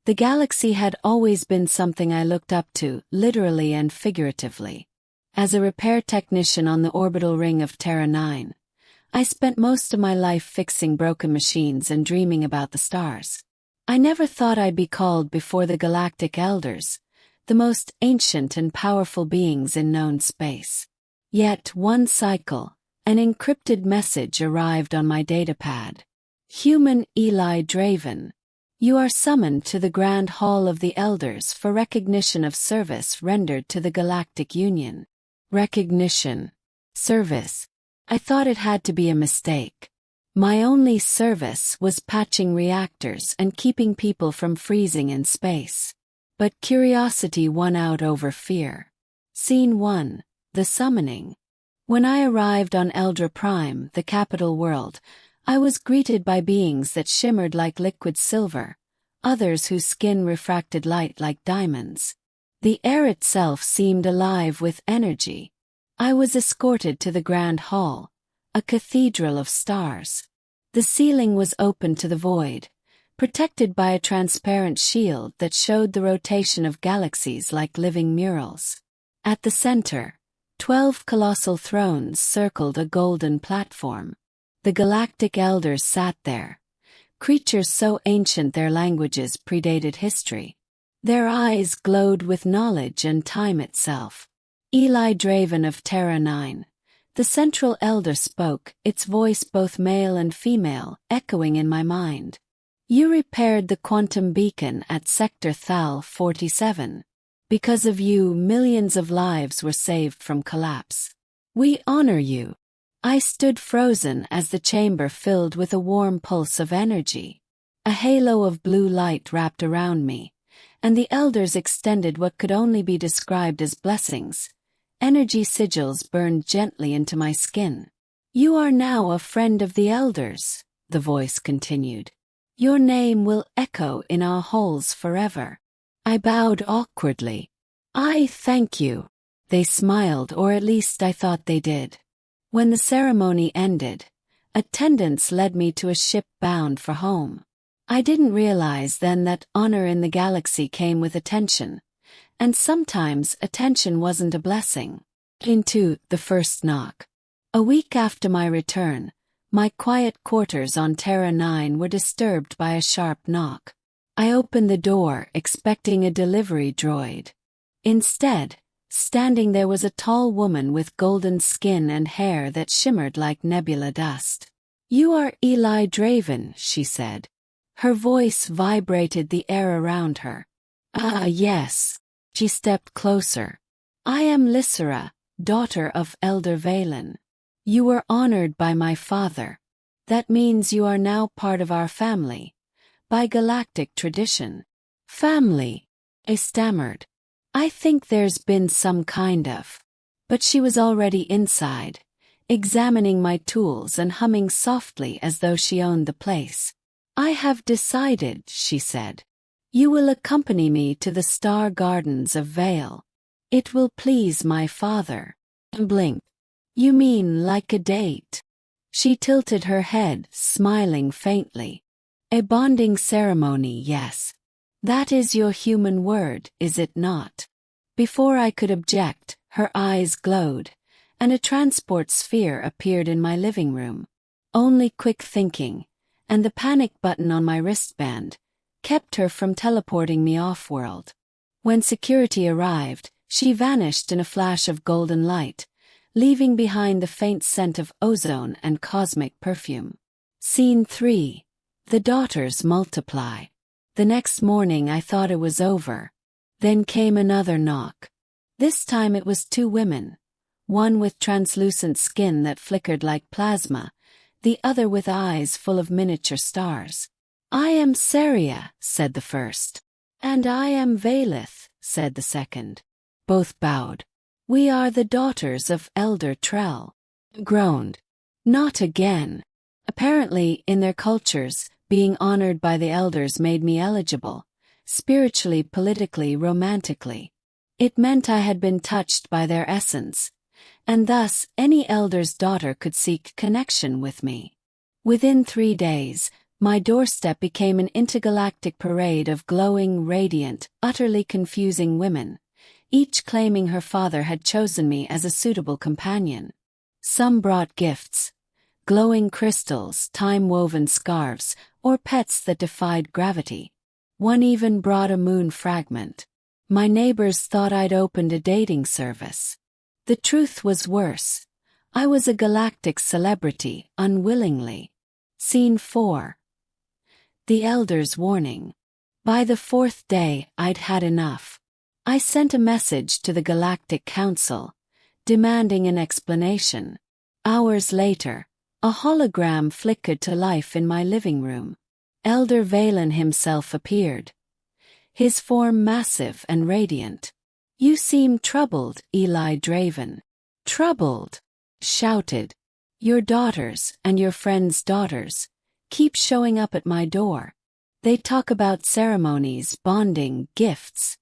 The galaxy had always been something I looked up to, literally and figuratively. As a repair technician on the orbital ring of Terra 9, I spent most of my life fixing broken machines and dreaming about the stars. I never thought I'd be called before the Galactic Elders, the most ancient and powerful beings in known space. Yet one cycle, an encrypted message arrived on my datapad. Human Eli Draven, you are summoned to the Grand Hall of the Elders for recognition of service rendered to the Galactic Union. Recognition. Service. I thought it had to be a mistake. My only service was patching reactors and keeping people from freezing in space. But curiosity won out over fear. Scene 1. The Summoning. When I arrived on Eldra Prime, the capital world, I was greeted by beings that shimmered like liquid silver, others whose skin refracted light like diamonds. The air itself seemed alive with energy. I was escorted to the Grand Hall, a cathedral of stars. The ceiling was open to the void, protected by a transparent shield that showed the rotation of galaxies like living murals. At the center, 12 colossal thrones circled a golden platform. The Galactic Elders sat there, creatures so ancient their languages predated history. Their eyes glowed with knowledge and time itself. Eli Draven of Terra 9, the central elder spoke, its voice both male and female, echoing in my mind. You repaired the quantum beacon at Sector Thal 47. Because of you, millions of lives were saved from collapse. We honor you. I stood frozen as the chamber filled with a warm pulse of energy. A halo of blue light wrapped around me, and the elders extended what could only be described as blessings. Energy sigils burned gently into my skin. You are now a friend of the elders, the voice continued. Your name will echo in our halls forever. I bowed awkwardly. I thank you. They smiled, or at least I thought they did. When the ceremony ended, attendants led me to a ship bound for home. I didn't realize then that honor in the galaxy came with attention, and sometimes attention wasn't a blessing. Into the first knock. A week after my return, my quiet quarters on Terra 9 were disturbed by a sharp knock. I opened the door, expecting a delivery droid. Instead, standing there was a tall woman with golden skin and hair that shimmered like nebula dust. You are Eli Draven, she said. Her voice vibrated the air around her. Ah, yes. She stepped closer. I am Lysera, daughter of Elder Valen. You were honored by my father. That means you are now part of our family. By galactic tradition. Family, I stammered. I think there's been some kind of. But she was already inside, examining my tools and humming softly as though she owned the place. I have decided, she said. You will accompany me to the star gardens of Vale. It will please my father. Blink. You mean like a date? She tilted her head, smiling faintly. A bonding ceremony, yes. That is your human word, is it not? Before I could object, her eyes glowed, and a transport sphere appeared in my living room. Only quick thinking, and the panic button on my wristband, kept her from teleporting me off-world. When security arrived, she vanished in a flash of golden light, leaving behind the faint scent of ozone and cosmic perfume. Scene 3. The daughters multiply. The next morning I thought it was over. Then came another knock. This time it was 2 women, one with translucent skin that flickered like plasma, the other with eyes full of miniature stars. I am Saria, said the first. And I am Valeth, said the second. Both bowed. We are the daughters of Elder Trell. Groaned. Not again. Apparently, in their cultures, being honored by the elders made me eligible, spiritually, politically, romantically. It meant I had been touched by their essence, and thus any elder's daughter could seek connection with me. Within 3 days, My doorstep became an intergalactic parade of glowing, radiant, utterly confusing women, each claiming her father had chosen me as a suitable companion. Some brought gifts, glowing crystals, time-woven scarves, or pets that defied gravity. One even brought a moon fragment. My neighbors thought I'd opened a dating service. The truth was worse. I was a galactic celebrity, unwillingly. Scene 4. The Elders' warning. By the 4th day, I'd had enough. I sent a message to the Galactic Council, demanding an explanation. Hours later, a hologram flickered to life in my living room. Elder Valen himself appeared, his form massive and radiant. "You seem troubled, Eli Draven." "Troubled?" shouted. "Your daughters and your friends' daughters keep showing up at my door. They talk about ceremonies, bonding, gifts.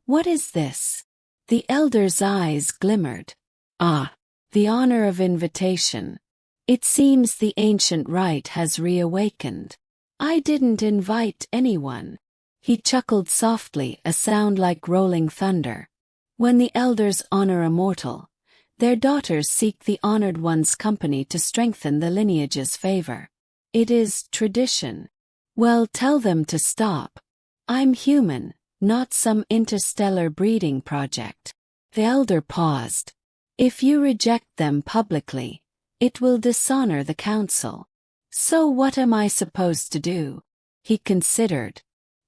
What is this?" The elder's eyes glimmered. "Ah, the honor of invitation. It seems the ancient rite has reawakened. I didn't invite anyone." He chuckled softly, a sound like rolling thunder. "When the elders honor a mortal, their daughters seek the honored one's company to strengthen the lineage's favor. It is tradition. Well, tell them to stop. I'm human, not some interstellar breeding project." The elder paused. "If you reject them publicly, it will dishonor the council. So what am I supposed to do?" He considered.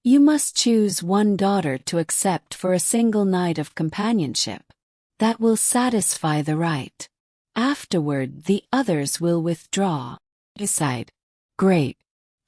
"You must choose one daughter to accept for a single night of companionship. That will satisfy the rite. Afterward, the others will withdraw." Decide. "Great.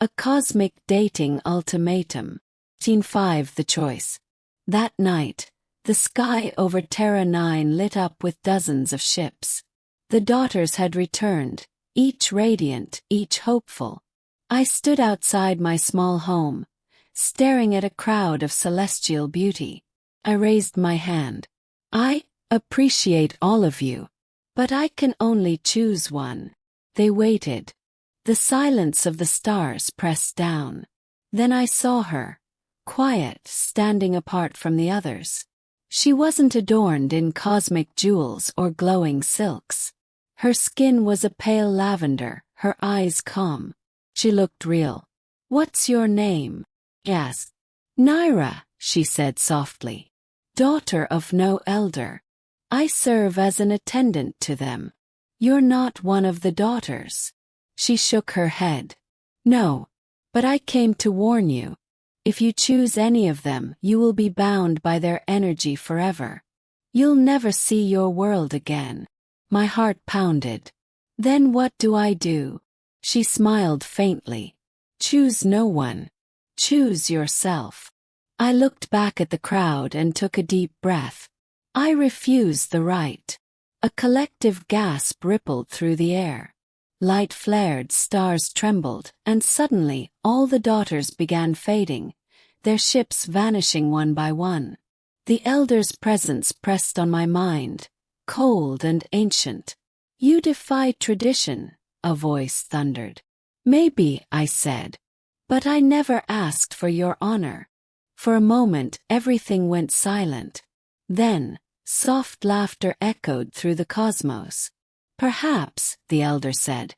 A cosmic dating ultimatum." Scene 5. The choice. That night, the sky over Terra 9 lit up with dozens of ships. The daughters had returned, each radiant, each hopeful. I stood outside my small home, staring at a crowd of celestial beauty. I raised my hand. "I appreciate all of you, but I can only choose one." They waited. The silence of the stars pressed down. Then I saw her, quiet, standing apart from the others. She wasn't adorned in cosmic jewels or glowing silks. Her skin was a pale lavender, her eyes calm. She looked real. "What's your name?" I asked. "Naira," she said softly. "Daughter of no elder. I serve as an attendant to them." "You're not one of the daughters." She shook her head. "No. But I came to warn you. If you choose any of them, you will be bound by their energy forever. You'll never see your world again." My heart pounded. "Then what do I do?" She smiled faintly. "Choose no one. Choose yourself." I looked back at the crowd and took a deep breath. I refuse the right. A collective gasp rippled through the air. Light flared, stars trembled, and suddenly all the daughters began fading, their ships vanishing one by one. The elder's presence pressed on my mind, cold and ancient. "You defy tradition," a voice thundered. "Maybe," I said. "But I never asked for your honor." For a moment everything went silent. Then, soft laughter echoed through the cosmos. "Perhaps," the elder said,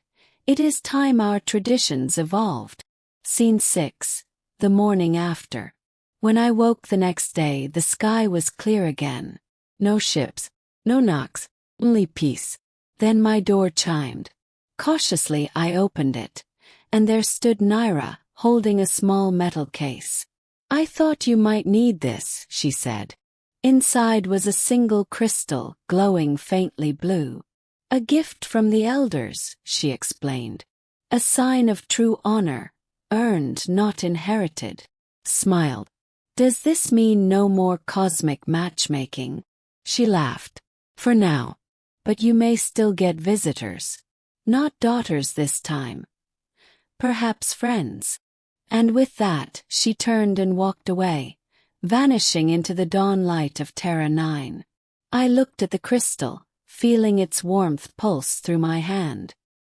"it is time our traditions evolved." Scene 6. The morning after. When I woke the next day, the sky was clear again. No ships, no knocks, only peace. Then my door chimed. Cautiously I opened it, and there stood Naira, holding a small metal case. "I thought you might need this," she said. Inside was a single crystal, glowing faintly blue. "A gift from the elders," she explained. "A sign of true honor, earned, not inherited." Smiled. "Does this mean no more cosmic matchmaking?" She laughed. "For now. But you may still get visitors. Not daughters this time. Perhaps friends." And with that, she turned and walked away, vanishing into the dawn light of Terra 9. I looked at the crystal, feeling its warmth pulse through my hand.